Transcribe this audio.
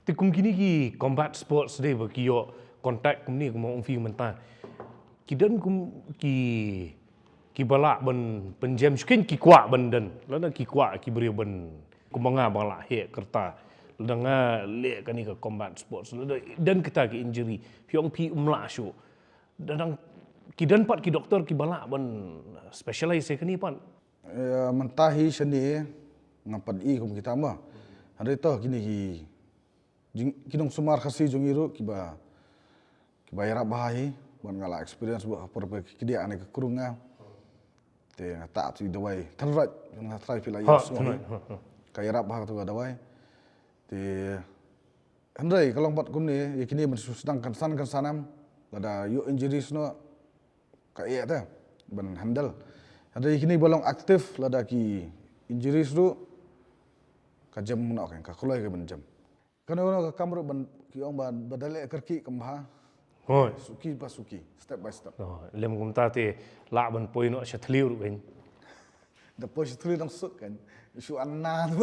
Ti kum kini ki combat sports deh bagi yo kontak kum ni kum ong fi mentah. Kidan kum ki balak ben penjem skin ki kuak ben den. Lana ki kuak ki beri ben kumanga balak he kerta. Lana le kan ni ke combat sports. Dan kita ki injury. Fiong pi umla syu. Dan kidan pat ki doktor ki balak ben specialize kan ni pan. Mentahi seni ngapat kum kita mah. Hari tu kini ki kinong sumar khasi jong iru kiba iarap bahai ban ngala experience buat apa kidia ane ke kurunga te tak tu Dawai Thynroit yang try pila yos ka iarap bah tu Dawai te andai kalau buat kum ni kini sedangkan sanam ada yo injuries no ka iya ta ban handle andai kini bolong aktif lada ki injuries tu ka jam nak ka kulai ke ban jam Kana kamru ban kiong ban badale kerki kemha. Hoi. Suki pas suki, step by step. Lem kum ta te la ban poi no sha thliu ru kan. Da poi thliu dang suk kan. Isu anna tu